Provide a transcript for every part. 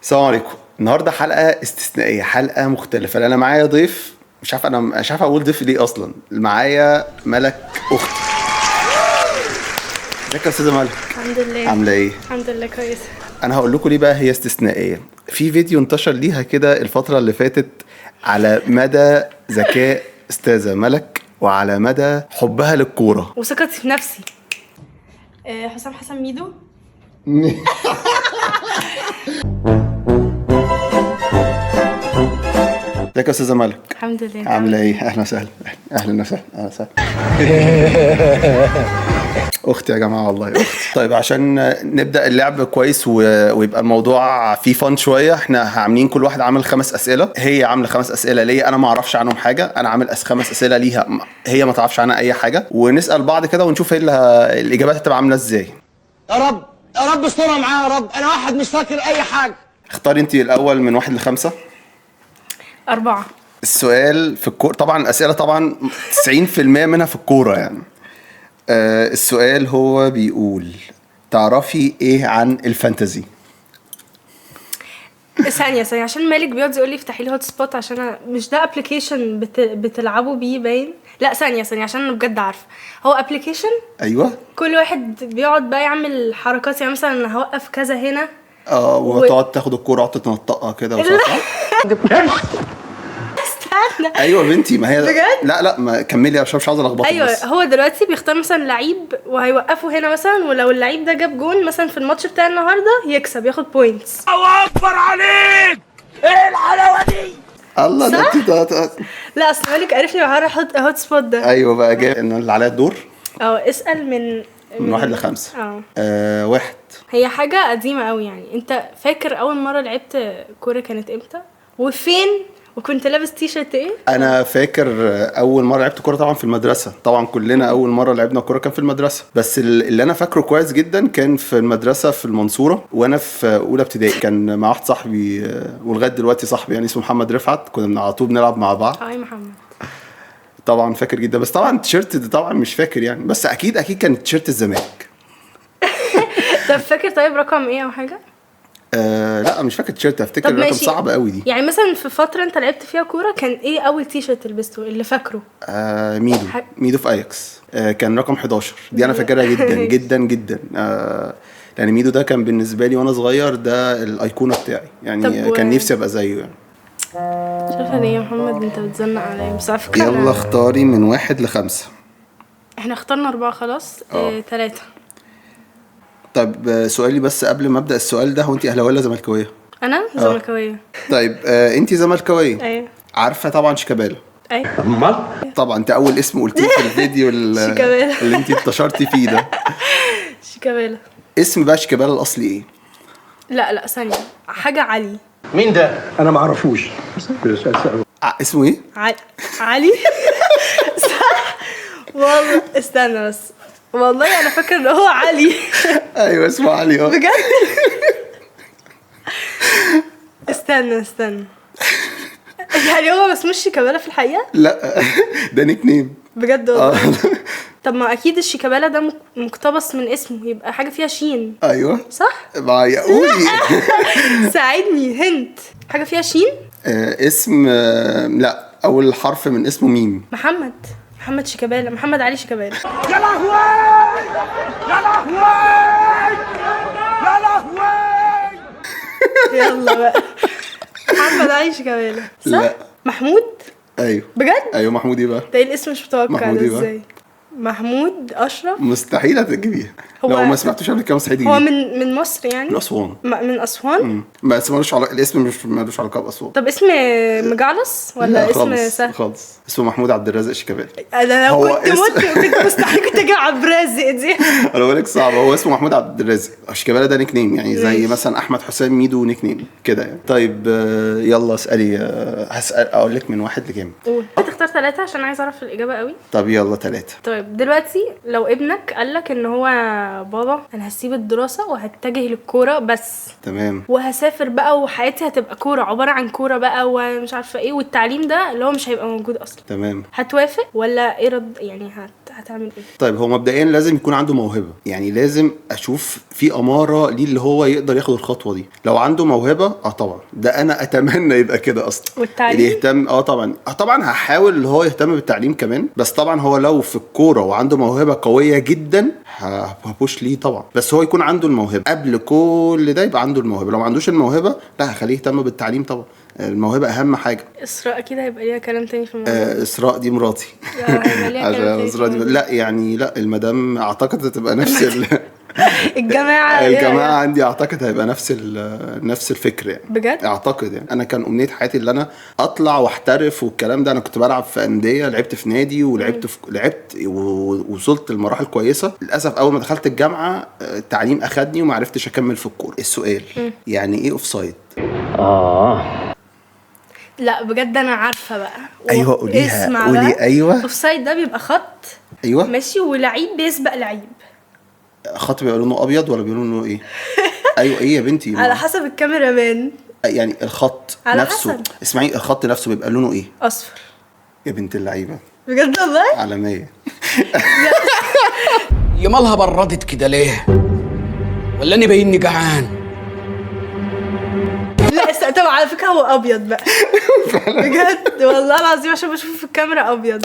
السلام عليكم. النهارده حلقه استثنائيه، حلقه مختلفه، لأن انا معايا ضيف. انا مش عارف اقول ضيف ليه اصلا. معايا ملك، اختي. ازيك يا استاذه ملك؟ الحمد لله. عامله ايه؟ الحمد لله كويسه. انا هقول لكم ليه بقى هي استثنائيه. في فيديو انتشر ليها كده الفتره اللي فاتت على مدى ذكاء استاذه ملك وعلى مدى حبها للكوره. وثقتي في نفسي. حسام ميدو. ازيك يا استاذه ملك؟ الحمد لله. عامله ايه؟ اهلا وسهلا. اهلا وسهلا. اهلا وسهلا. اختي يا جماعه، والله اختي. طيب عشان نبدا اللعب كويس ويبقى الموضوع فيه فن شويه، احنا عاملين كل واحد عامل 5 اسئله. هي عامله 5 اسئله ليا، انا ما اعرفش عنهم حاجه. انا عامل 5 اسئله ليها، هي ما تعرفش عنها اي حاجه. ونسال بعض كده ونشوف ايه الاجابات هتبقى عامله ازاي. يا رب يا رب استرها معايا يا رب. انا واحد مش فاكر اي حاجه. اختاري انت الاول من 1 ل5. 4. السؤال في الكوره طبعا، الاسئله طبعا 90% منها في الكوره يعني. السؤال هو بيقول: تعرفي ايه عن الفانتزي؟ ثانيه عشان مالك بيقعد يقول لي افتحي لي هوت سبوت، عشان مش ده ابلكيشن بتلعبوا بيه باين. لا ثانيه عشان انا بجد عارفه هو ابلكيشن. ايوه. كل واحد بيقعد بقى يعمل حركات، يعني مثلا انا هوقف كذا هنا وتقعد تاخد الكوره وتتنطقها كده استنى. ايوه بنتي، ما هي بجد؟ لا ما كملي عشان مش عاوز الخبطك. ايوه بس هو دلوقتي بيختار مثلا لعيب وهيوقفه هنا مثلا، ولو اللعيب ده جاب جون مثلا في الماتش بتاع النهارده يكسب، ياخد بوينتس. الله اكبر عليك، ايه الحلاوه دي؟ الله صح؟ ده لا اصل مالك عرفني بحوار هوت سبوت ده. ايوه بقى جاي ان اللي عليها الدور. اسال من 1 ل5. 1. هي حاجه قديمه قوي يعني. انت فاكر اول مره لعبت كوره كانت امتى وفين وكنت لابس تيشرت ايه؟ انا فاكر اول مره لعبت كوره طبعا في المدرسه. طبعا كلنا اول مره لعبنا كوره كان في المدرسه، بس اللي انا فاكره كويس جدا كان في المدرسه في المنصوره، وانا في اولى ابتدائي. كان مع واحد صاحبي ولغايه دلوقتي صاحبي يعني، اسمه محمد رفعت. كنا على طول بنلعب مع بعض. هاي محمد. طبعا فاكر جدا، بس طبعا التيشيرت ده طبعا مش فاكر يعني، بس اكيد كان تيشيرت الزمالك. طب فاكر طيب رقم ايه او حاجه؟ لا مش فاكر التيشيرت، افتكر طب الرقم ماشي. صعب قوي دي. يعني مثلا في فتره انت لعبت فيها كوره كان ايه اول تيشرت لبسته اللي فاكره؟ ميدو في اياكس. كان رقم 11. دي انا فاكرها جدا جدا جدا. لان ميدو ده كان بالنسبه لي وانا صغير ده الايقونه بتاعي يعني. كان نفسي ابقى زيه يعني. مش عارفه ليه يا محمد انت بتزنق عليا، بس على فكره يلا اختاري من 1 ل5. احنا اخترنا 4 خلاص. 3. طيب سؤالي بس قبل ما ابدا السؤال ده، هو انت اهلاويه ولا زملكاويه؟ انا زملكاويه. طيب انت زملكاويه. ايوه. عارفه طبعا شيكابالا. ايوه طبعا انت اول اسم قلتيه في الفيديو شيكابالا. اللي انت انتشرتي فيه ده. شيكابالا. اسم بقى شيكابالا الاصلي ايه؟ لا ثانيه، حاجه علي. مين ده؟ انا ما اعرفوش. اسمه ايه؟ علي. صح والله. استنى بس، والله انا فاكر ان هو علي. ايوه اسمه علي. بجد. استنى يعني هو ما اسموش شيكابالا في الحقيقه؟ لا ده نيك نيم بجد والله. طب ما اكيد الشيكابالا ده مقتبس من اسمه، يبقى حاجه فيها شين. ايوه صح. معايا قولي. ساعدني، هنت حاجه فيها شين. اسم لا، اول حرف من اسمه ميم. محمد شيكابالا، محمد علي شيكابالا. يا لهوي يا لهوي يا لهوي. يلا بقى. محمد علي شيكابالا صح؟ لا. محمود. ايوه بجد. ايوه محمود. ايه بقى ده الاسم مش متوقع محمود ده إيه بقى؟ ازاي؟ محمود اشرف. مستحيل هتجيبيها لو ما سمعتوش قبل كده. مستحيل هو تجيبيها. من مصر يعني؟ من اسوان. من اسوان. بس ملوش علاقه، الاسم مش ملوش علاقه باسوان. طب اسم مجعلص ولا اسم سهل؟ خالص. اسمه محمود عبد الرازق شيكابالا. انا لو هو كنت مت كنت مستحيل كنت اجي على الرازق دي. انا بقول لك صعب. هو اسمه محمود عبد الرازق. شيكابالا ده نيك نيم يعني، زي ماشي. مثلا احمد حسام ميدو نيك نيم كده يعني. طيب يلا اسالي. هسال اقول لك من 1 لكام. قول. هتختار 3 عشان عايز اعرف الاجابه قوي. طب يلا 3. طيب دلوقتي لو ابنك قالك ان هو بابا انا هسيب الدراسه وهتجه للكوره بس، تمام. وهسافر بقى وحياتي هتبقى كوره، عباره عن كوره بقى ومش عارفه ايه، والتعليم ده اللي هو مش هيبقى موجود اصلا، تمام. هتوافق ولا ايه رد يعني؟ هتعمل ايه؟ طيب هو مبدئيا لازم يكون عنده موهبه، يعني لازم اشوف في اماره ليه اللي هو يقدر ياخد الخطوه دي. لو عنده موهبه طبعا ده انا اتمنى يبقى كده اصلا. والتعليم؟ اللي يهتم طبعا هحاول اللي هو يهتم بالتعليم كمان، بس طبعا هو لو في الكوره وعنده موهبه قويه جدا هبوش ليه طبعا، بس هو يكون عنده الموهبه قبل كل ده، يبقى عنده الموهبه. لو ما عندوش الموهبه لا هخليه يهتم بالتعليم طبعا، الموهبه اهم حاجه. اسراء اكيد هيبقى ليها كلام تاني في الموضوع. اسراء دي مراتي. هيبقى ليها كلام تاني في اسراء دي الموضوع. لا يعني لا المدام اعتقد هتبقى نفس الجماعه الجماعه عندي اعتقد هيبقى نفس الفكر يعني. بجد؟ اعتقد يعني انا كان امنيه حياتي اللي انا اطلع واحترف والكلام ده. انا كنت بلعب في انديه، لعبت في نادي لعبت ووصلت لمراحل كويسه. للاسف اول ما دخلت الجامعه التعليم اخدني وما عرفتش اكمل في الكوره. السؤال يعني ايه اوفسايد؟ لا بجد انا عارفه بقى. ايوه قوليها، اسمع قولي. بقى. ايوه اوفسايد ده بيبقى خط ايوه ماشي، ولعيب بيسبق لعيب. خط بيبقى لونه ابيض ولا بيبقى لونه ايه؟ ايوه ايه يا بنتي؟ على حسب الكاميرا مان. يعني الخط على نفسه حسب. اسمعي، الخط نفسه بيبقى لونه ايه؟ اصفر. يا بنت اللعيبه بجد والله؟ عالميه. يا مالها بردت كده ليه؟ ولا انا باينني جعان؟ لا طب على فكره هو ابيض بقى. بجد والله العظيم عشان بشوفه في الكاميرا ابيض.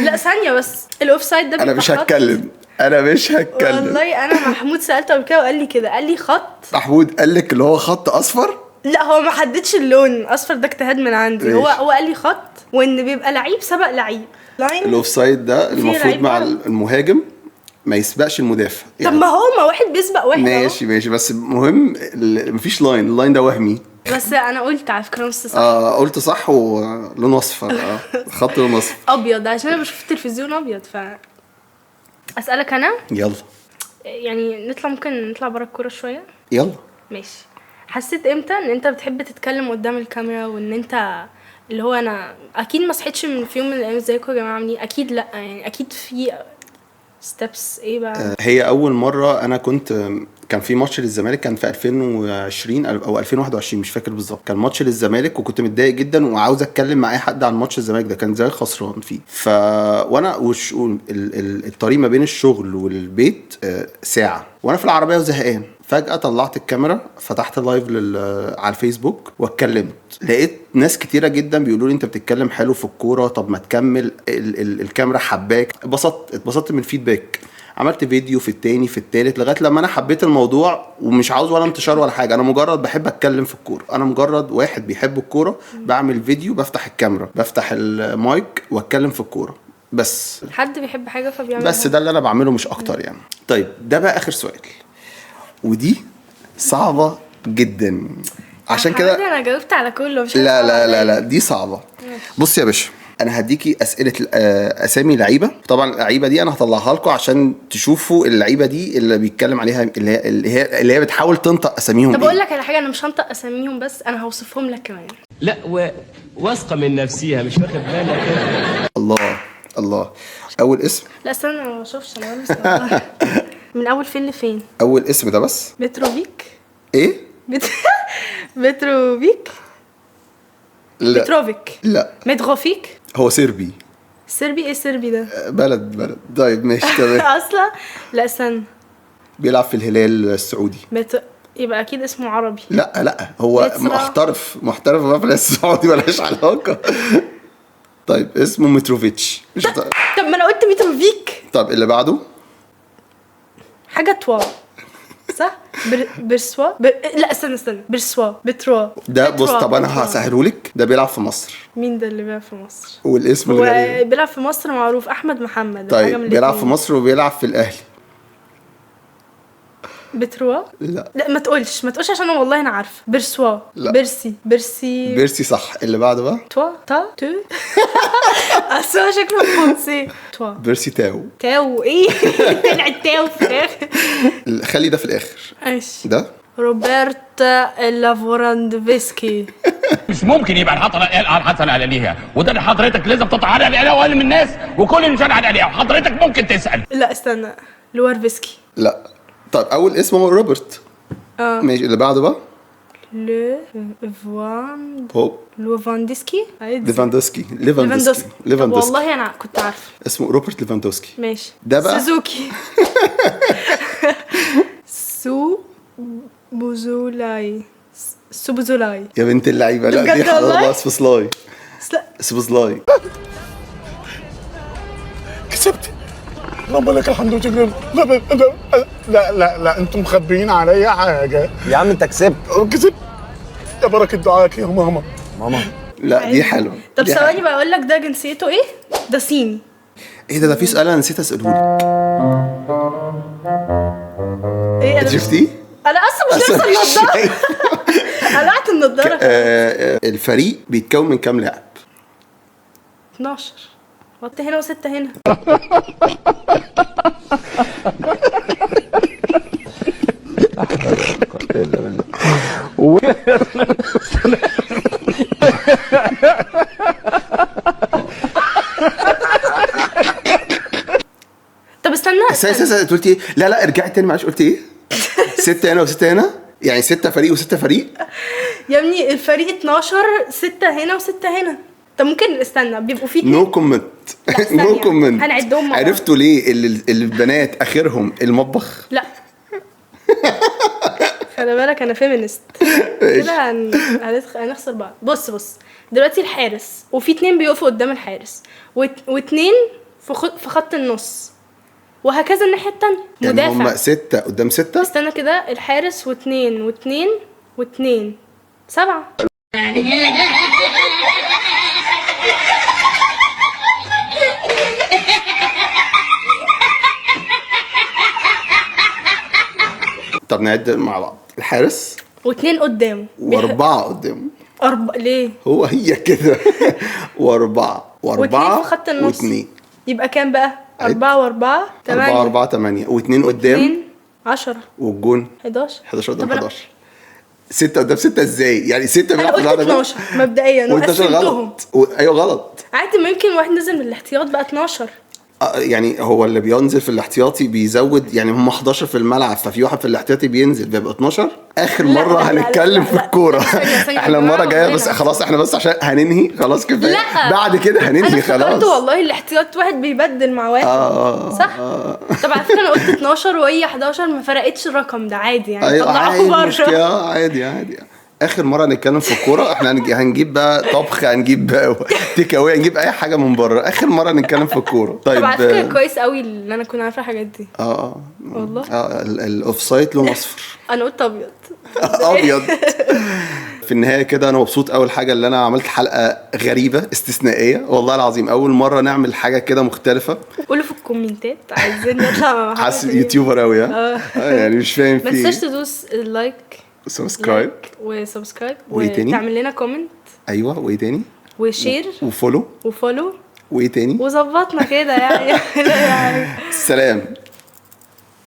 لا ثانيه بس، الاوفسايد ده انا مش هتكلم، والله انا محمود سالته قبل كده وقال لي كده، قال لي خط. محمود قال لك اللي هو خط اصفر؟ لا هو ما حددش اللون، اصفر ده اجتهاد من عندي. ماشي. هو قال لي خط، وان بيبقى لعيب سبق لعيب. لاين. الاوفسايد ده المفروض لعيب مع بقى. المهاجم ما يسبقش المدافع طب ما واحد بيسبق واحد. ماشي بس مهم مفيش لاين، اللاين ده وهمي. بس انا قلت على فكره نص صح. قلت صح، ولون اصفر. خط لون اصفر ابيض عشان انا بشوف التلفزيون ابيض. اسالك انا يلا يعني ممكن نطلع بره الكوره شويه. يلا ماشي. حسيت امتى ان انت بتحب تتكلم قدام الكاميرا، وان انت اللي هو انا اكيد ما صحيتش في يوم من الايام ازيكم يا جماعه عاملين؟ اكيد لا يعني اكيد في ستيبس. ايه بقى؟ هي اول مره انا كان في ماتش للزمالك، كان في 2020 او 2021 مش فاكر بالظبط. كان ماتش للزمالك وكنت متضايق جدا وعاوز اتكلم مع اي حد عن ماتش الزمالك ده، كان الزمالك خسران فيه. وانا الطريق ما بين الشغل والبيت ساعه، وانا في العربيه وزهقان. فجأة طلعت الكاميرا، فتحت لايف على الفيسبوك واتكلمت. لقيت ناس كتيرة جدا بيقولوا لي انت بتتكلم حلو في الكورة، طب ما تكمل. الكاميرا حباك. اتبسطت من الفيدباك. عملت فيديو في التاني في التالت لغايه لما انا حبيت الموضوع، ومش عاوز ولا انتشار ولا حاجه. انا مجرد بحب اتكلم في الكوره، انا مجرد واحد بيحب الكوره. بعمل فيديو، بفتح الكاميرا، بفتح المايك واتكلم في الكوره بس. حد بيحب حاجه فبيعملها. بس ده اللي انا بعمله مش اكتر يعني. طيب ده بقى اخر سؤال، ودي صعبه جدا عشان كده. انا جاوبت على كله. مش لا دي صعبه. بص يا باشا، انا هديكي اسئله اسامي لعيبه. طبعا اللعيبه دي انا هطلعها لكم عشان تشوفوا اللعيبه دي اللي بيتكلم عليها، اللي هي بتحاول تنطق اساميهم. طب اقول لك على حاجه، انا مش هنطق اساميهم بس انا هوصفهم لك كمان. لا واثقه من نفسها، مش واخد بالك كده. الله اول اسم. لا استنى انا ما بشوفش انا من اول فين لفين؟ اول اسم ده بس. بتروفيك. ايه؟ بتروفيك. لا بتروفيك. لا متغوفيك. هو سربي. سربي؟ ايه سربي ده؟ بلد. طيب ماشي تمام. اصلا لا استنى. بيلعب في الهلال السعودي. يبقى اكيد اسمه عربي. لا هو محترف بقى في السعودي، ملهاش علاقه. طيب اسمه متروفيتش. طب ما انا قلت متروفيك. طب اللي بعده حاجه توا صح؟ برسوا لا استنى برسوا بتروا ده. بص طب انا هسهلهولك، ده بيلعب في مصر. مين ده اللي بيلعب في مصر؟ والاسم هو الغريب. بيلعب في مصر معروف، احمد محمد. طيب بيلعب في مصر وبيلعب في الاهلي. بتروا؟ لا ما تقولش عشان انا والله انا عارفه. برسوا. لا. بيرسي صح. اللي بعده بقى تو اصلا شكله فرنسي. بيرسي تاو. ايه؟ طلعت تاو في الاخر. خلي ده في الاخر. ماشي. ده روبرت لافوراندوفسكي. مش ممكن يبقى الحسن على ليها، وده اللي حضرتك لازم تتعرض عليه اقل من الناس، وكل انسان عليها، وحضرتك ممكن تسال. لا استنى، لوارفسكي. لا. طب اول اسمه روبرت. ماشي اللي بعده بقى هو لوفاندسكي عادي. ليفاندوسكي طب والله انا كنت عارفه اسمه روبرت ليفاندوسكي. ماشي. ده بقى سوزوكي. بوزولاي. سوبوزولاي. يا بنت اللعيبه. لا بجد دي والله؟ خلاص سبوزلاي. لا سبوزلاي. كسبت. رب لك الحمد والشكر. لا انتم مخبيين عليا حاجه. يا عم انت كسبت. كسبت يا بركه دعائك يا ماما. لا دي حلوه. طب دي ثواني حلوة. بقى اقول لك ده جنسيته ايه؟ ده صيني. ايه ده في سؤال انا نسيت اساله لك. ايه انا شفتيه؟ انا اصلا مش لابسه النضاره. قلعت النضاره. الفريق بيتكون من كام لاعب؟ 12. وقت هنا وستة هنا. طب استنى. انت قلت ايه؟ لا ارجعي تاني معلش. قلت ايه؟ 6 هنا و6 هنا، يعني 6 فريق و6 فريق. يا ابني الفريق 12، 6 هنا و6 هنا. طب ممكن استنى بيبقوا في نو كومنت. نو كومنت. هنعدهم مع بعض. عرفتوا ليه البنات اخرهم المطبخ؟ لا خلي بالك انا فيمينست كده. هنخسر بعض. بص دلوقتي الحارس وفي 2 بيقفوا قدام الحارس و2 في خط النص وهكذا الناحيه التانية. يعني مدافع. هم 6 قدام 6. استنى كده الحارس و2 و2 7. طب نعد مع بعض. الحارس و2 قدامه و4 قدامه. ليه؟ هي كده. واربعة و2 في خط النص. و2 يبقى كام بقى؟ 4 و4 8. 4 8 و2 قدام 2 10 والجون 11 11 قدام طب أنا- 11. 6 قدام 6 ازاي؟ يعني 6 انا قلت 12 مبدئيا وانت وقسمتهم غلط. ايوه غلط. عادي. ممكن واحد نزل من الاحتياط بقى 12. يعني هو اللي بينزل في الاحتياطي بيزود، يعني هم 11 في الملعب ففي واحد في الاحتياطي بينزل بيبقى 12. اخر لا، مره لا، لا، هنتكلم لا، في لا. الكوره. ثانية، احنا يا المره جماعة الجايه بس ربنا. خلاص احنا بس عشان هننهي خلاص كفايه. لا. بعد كده هننهي انا افتكرت خلاص. والله الاحتياط واحد بيبدل مع واحد. صح. طب على فكره انا قلت 12 وهي 11 ما فرقتش الرقم ده عادي يعني. ايوه عادي طلعوه مش بره. كده، عادي. اخر مره نتكلم في الكوره احنا هنجيب بقى طبخ، هنجيب بقى تيك اواي، هنجيب اي حاجه من بره. اخر مره نتكلم في الكوره. طيب طب على فكره كويس قوي اللي انا اكون عارفه الحاجات دي. والله. الاوف سايد لونه اصفر. انا قلت ابيض. ابيض. في النهايه كده انا مبسوط. اول حاجه اللي انا عملت حلقه غريبه استثنائيه والله العظيم، اول مره نعمل حاجه كده مختلفه. قولوا في الكومنتات عايزين نطلع مع محمد حاسس إيه. يوتيوبر قوي. يعني مش فاهم ما في تنساش ايه. تدوس اللايك سبسكرايب. وسبسكرايب وإيه تاني؟ وتعمل لنا كومنت ايوه وايه تاني؟ وشير وفولو. وفولو وايه تاني؟ وظبطنا كده يعني. سلام.